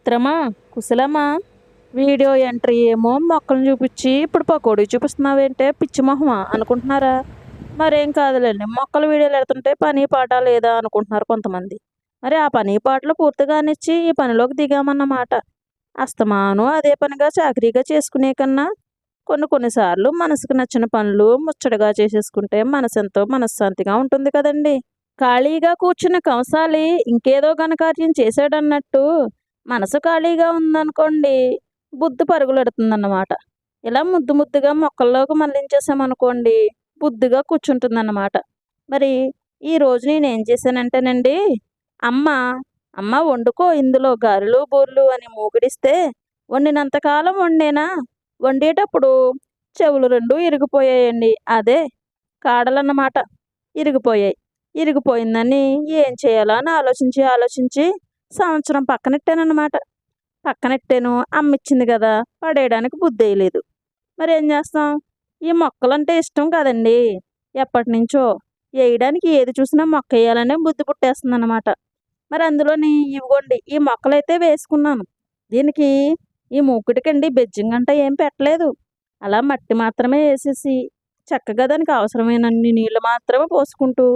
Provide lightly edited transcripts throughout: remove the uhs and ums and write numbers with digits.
మిత్రమా, కుశలమా? Video entry ఏమో మొక్కలను చూపించి ఇప్పుడు పకోడీ చూపిస్తున్నావేంటే పిచ్చి మొహమా అనుకుంటున్నారా? మరేం కాదులేండి, మొక్కల వీడియోలు ఎడుతుంటే పని పాట లేదా అనుకుంటున్నారు కొంతమంది. మరి ఆ పని పాటలు పూర్తిగానిచ్చి ఈ పనిలోకి దిగామన్నమాట. అస్తమాను అదే పనిగా చాకరీగా చేసుకునే కన్నా కొన్నిసార్లు మనసుకు నచ్చిన పనులు ముచ్చటగా చేసేసుకుంటే మనసెంతో మనశ్శాంతిగా ఉంటుంది కదండి. ఖాళీగా కూర్చున్న కంసాలి ఇంకేదో ఘనకార్యం చేశాడన్నట్టు మనసు ఖాళీగా ఉందనుకోండి, బుద్ధి పరుగులెడుతుందన్నమాట. ఇలా ముద్దు ముద్దుగా మొక్కల్లోకి మళ్ళించేసామనుకోండి, బుద్ధిగా కూర్చుంటుందన్నమాట. మరి ఈరోజు నేనేం చేశానంటేనండి, అమ్మ అమ్మ వండుకో ఇందులో గారెలు బూర్లు అని మూగిడిస్తే వండినంతకాలం వండేనా, వండేటప్పుడు చెవులు రెండు ఇరిగిపోయాయండి. అదే కాడలన్నమాట, ఇరిగిపోయాయి. ఇరిగిపోయిందని ఏం చేయాలో అని ఆలోచించి సంవత్సరం పక్కనెట్టానన్నమాట. పక్కనెట్టాను, అమ్మిచ్చింది కదా, పడేయడానికి బుద్ధేయలేదు. మరేం చేస్తాం? ఈ మొక్కలంటే ఇష్టం కదండి, ఎప్పటినుంచో. వేయడానికి ఏది చూసినా మొక్క వేయాలనే బుద్ధి పుట్టేస్తుందన్నమాట. మరి అందులోని ఇవిగోండి ఈ మొక్కలైతే వేసుకున్నాను. దీనికి ఈ మూకుడికండి బెజ్జింగ్ అంట ఏం పెట్టలేదు. అలా మట్టి మాత్రమే వేసేసి చక్కగా దానికి అవసరమైనన్ని నీళ్ళు మాత్రమే పోసుకుంటూ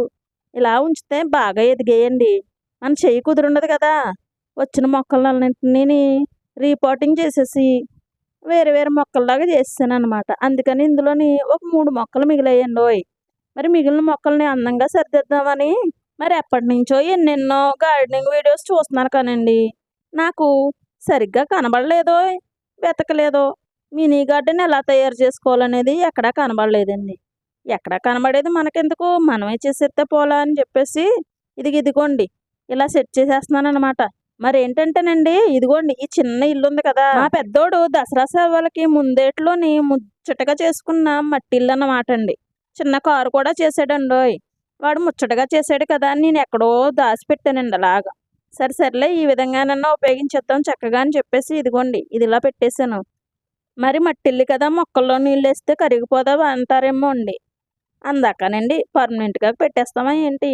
ఇలా ఉంచితే బాగా ఎదిగేయండి. మన చెయ్యి కుదురుండదు కదా, వచ్చిన మొక్కలన్నింటినీ రీపాటింగ్ చేసేసి వేరే వేరే మొక్కల్లాగా చేసేసాను అనమాట. అందుకని ఇందులోని ఒక 3 మొక్కలు మిగిలాయండోయ్. మరి మిగిలిన మొక్కల్ని అందంగా సరిదిద్దామని మరి ఎప్పటినుంచో ఎన్నెన్నో గార్డెనింగ్ వీడియోస్ చూస్తున్నాను కానండి, నాకు సరిగ్గా కనబడలేదోయ్, వెతకలేదో. మినీ గార్డెన్ ఎలా తయారు చేసుకోవాలనేది ఎక్కడా కనబడలేదండి. ఎక్కడా కనబడేది మనకెందుకు, మనమే చేసేస్తే పోలా అని చెప్పేసి ఇదిగోండి ఇలా సెట్ చేసేస్తున్నానమాట. మరేంటంటేనండి, ఇదిగోండి ఈ చిన్న ఇల్లు ఉంది కదా, మా పెద్దోడు దసరా సేవలకి ముందేట్లోని ముచ్చటగా చేసుకున్న మట్టి ఇల్లు అన్నమాట అండి. చిన్న కారు కూడా చేసాడండోయ్. వాడు ముచ్చటగా చేసాడు కదా అని నేను ఎక్కడో దాచిపెట్టానండి అలాగా. సర్లే ఈ విధంగానన్నా ఉపయోగించేద్దాం చక్కగా అని చెప్పేసి ఇదిగోండి ఇది ఇలా పెట్టేశాను. మరి మట్టిల్లు కదా, మొక్కల్లో నీళ్ళు వేస్తే కరిగిపోదా అంటారేమో అండి. అందాకనండి పర్మనెంట్గా పెట్టేస్తామా ఏంటి?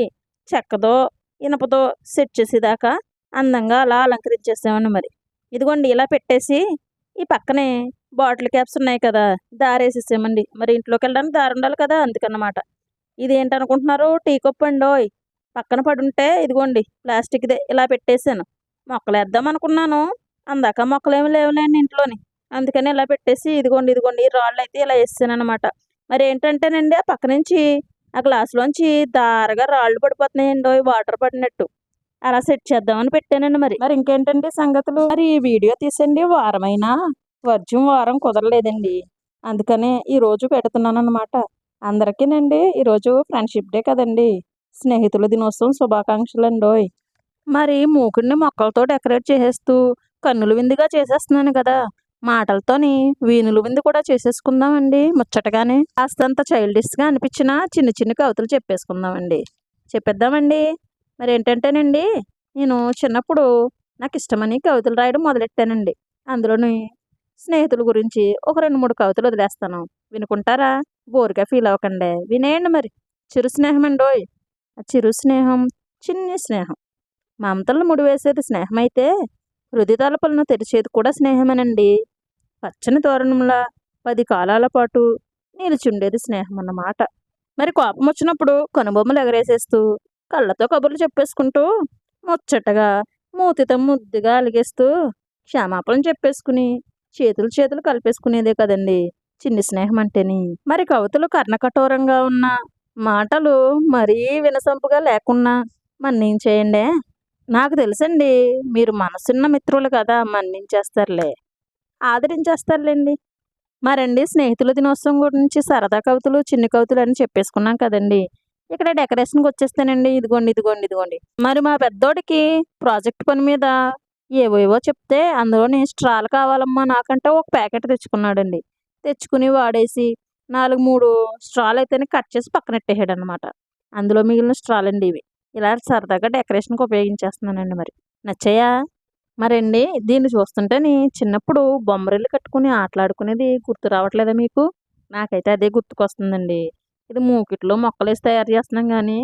చెక్కదో ఇనపదో సెట్ చేసేదాకా అందంగా అలా అలంకరించేసామని మరి. ఇదిగోండి ఇలా పెట్టేసి ఈ పక్కనే బాటిల్ క్యాప్స్ ఉన్నాయి కదా, దారేసేసామండి. మరి ఇంట్లోకి వెళ్ళడానికి దారి ఉండాలి కదా, అందుకన్నమాట. ఇదేంటనుకుంటున్నారు, టీ కప్పు అండోయ్. పక్కన పడుంటే ఇదిగోండి ప్లాస్టిక్దే ఇలా పెట్టేశాను. మొక్కలు వేద్దాం అనుకున్నాను, అందాక మొక్కలేమి లేవులేండి ఇంట్లోని. అందుకని ఇలా పెట్టేసి ఇదిగోండి ఈ రాళ్ళు అయితే ఇలా వేసాను అనమాట. మరి ఏంటంటేనండి ఆ పక్క నుంచి ఆ గ్లాసులోంచి దారగా రాళ్ళు పడిపోతున్నాయండి, వాటర్ పడినట్టు. అలా సెట్ చేద్దామని పెట్టానండి. మరి ఇంకేంటండి సంగతులు? మరి ఈ వీడియో తీసండి వారమైనా వారం కుదరలేదండి. అందుకనే ఈరోజు పెడుతున్నాను అనమాట. అందరికీనండి ఈరోజు ఫ్రెండ్షిప్ డే కదండి, స్నేహితుల దినోత్సవం శుభాకాంక్షలు అండోయ్. మరి మూకుడిని మొక్కలతో డెకరేట్ చేసేస్తూ కన్నుల విందుగా చేసేస్తున్నాను కదా, మాటలతోని వీణుల విందు కూడా చేసేసుకుందామండి ముచ్చటగానే. కాస్తంత చైల్డిష్గా అనిపించిన చిన్న చిన్న కవితలు చెప్పేసుకుందామండి, చెప్పేద్దామండి. మరి ఏంటంటేనండి, నేను చిన్నప్పుడు నాకు ఇష్టమని కవితలు రాయడం మొదలెట్టానండి. అందులోని స్నేహితుల గురించి ఒక 2-3 కవితలు వదిలేస్తాను, వినుకుంటారా? బోరుగా ఫీల్ అవ్వకండి, వినేయండి మరి. చిరు స్నేహం అండోయ్. ఆ చిరు స్నేహం చిన్ని స్నేహం, మమతలను ముడివేసేది స్నేహమైతే హృదయ తలుపులను తెరిచేది కూడా స్నేహమేనండి. పచ్చని తోరణంలా 10 కాలాల పాటు నిలిచుండేది స్నేహం అన్నమాట. మరి కోపం వచ్చినప్పుడు కనుబొమ్మలు ఎగరేసేస్తూ కళ్ళతో కబుర్లు చెప్పేసుకుంటూ ముచ్చటగా మూతితో ముద్దుగా అలిగేస్తూ క్షమాపణలు చెప్పేసుకుని చేతులు కలిపేసుకునేదే కదండి చిన్ని స్నేహం అంటేని. మరి కవితలు కర్ణకఠోరంగా ఉన్న మాటలు మరీ వినసొంపుగా లేకున్నా మన్నించేయండి. నాకు తెలుసండి, మీరు మనసున్న మిత్రులు కదా, మన్నించేస్తారులే, ఆదరించేస్తారులేండి. మరండి స్నేహితుల దినోత్సవం గురించి సరదా కవితలు చిన్ని కవితలు అని చెప్పేసుకున్నాం కదండి. ఇక్కడ డెకరేషన్కి వచ్చేస్తేనండి ఇదిగోండి. మరి మా పెద్దోడికి ప్రాజెక్ట్ పని మీద ఏవేవో చెప్తే అందులోని స్ట్రాలు కావాలమ్మా నాకంటే ఒక ప్యాకెట్ తెచ్చుకున్నాడండి. తెచ్చుకుని వాడేసి 4-3 స్ట్రాలు అయితేనే కట్ చేసి పక్కనెట్టేసాడు అనమాట. అందులో మిగిలిన స్ట్రాలు అండి ఇవి. ఇలా సరదాగా డెకరేషన్కి ఉపయోగించేస్తున్నానండి. మరి నచ్చాయా? మరండి దీన్ని చూస్తుంటేని చిన్నప్పుడు బొమ్మరిల్లు కట్టుకుని ఆటలాడుకునేది గుర్తు రావట్లేదా మీకు? నాకైతే అదే గుర్తుకొస్తుందండి. ఇది మూకిట్లో మొక్కలేసి తయారు చేస్తున్నాం కానీ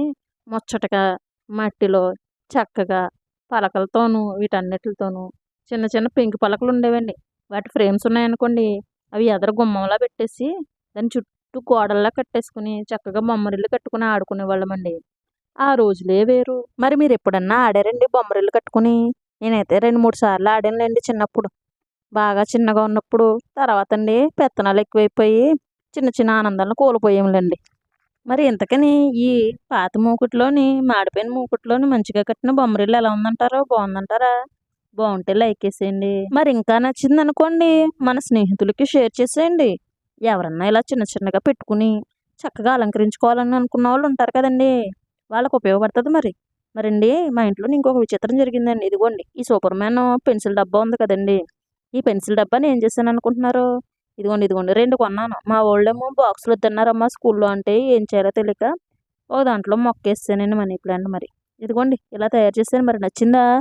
ముచ్చటగా మట్టిలో చక్కగా పలకలతోనూ వీటన్నిటితోనూ చిన్న చిన్న పెంకు పలకలు ఉండేవండి. వాటి ఫ్రేమ్స్ ఉన్నాయనుకోండి, అవి ఎదర గుమ్మంలా పెట్టేసి దాని చుట్టూ గోడల్లా కట్టేసుకుని చక్కగా బొమ్మరిల్లు కట్టుకుని ఆడుకునేవాళ్ళమండి. ఆ రోజులే వేరు. మరి మీరు ఎప్పుడన్నా ఆడారండి బొమ్మరిల్లు కట్టుకుని? నేనైతే 2, 3 సార్లు ఆడానులేండి చిన్నప్పుడు. బాగా చిన్నగా ఉన్నప్పుడు. తర్వాత అండి పెత్తనాలు ఎక్కువైపోయి చిన్న చిన్న ఆనందాలను కోల్పోయాంలేండి. మరి ఇంతకని ఈ పాత మూకుట్లోని, మాడిపోయిన మూకుట్లోని మంచిగా కట్టిన బొమ్మరిల్లు ఎలా ఉందంటారు? బాగుందంటారా? బాగుంటే లైక్ వేసేయండి. మరి ఇంకా నచ్చిందనుకోండి మన స్నేహితులకి షేర్ చేసేయండి. ఎవరన్నా ఇలా చిన్న చిన్నగా పెట్టుకుని చక్కగా అలంకరించుకోవాలని అనుకున్న వాళ్ళు ఉంటారు కదండి. వాళ్ళకు ఉపయోగపడుతుంది మరి. మరండి మా ఇంట్లో ఇంకొక విచిత్రం జరిగిందండి. ఇదిగోండి ఈ సూపర్ మ్యాన్ పెన్సిల్ డబ్బా ఉంది కదండి. ఈ పెన్సిల్ డబ్బాని ఏం చేశాను అనుకుంటున్నారు? ఇదిగోండి 2 కొన్నాను. మా వాళ్ళేమో బాక్సులు వద్దన్నారమ్మా స్కూల్లో అంటే ఏం చేయాలో తెలియక ఓ దాంట్లో మొక్కేసానండి మనీ ప్లాంట్ మరి. ఇదిగోండి ఇలా తయారు చేశాను మరి నచ్చిందా?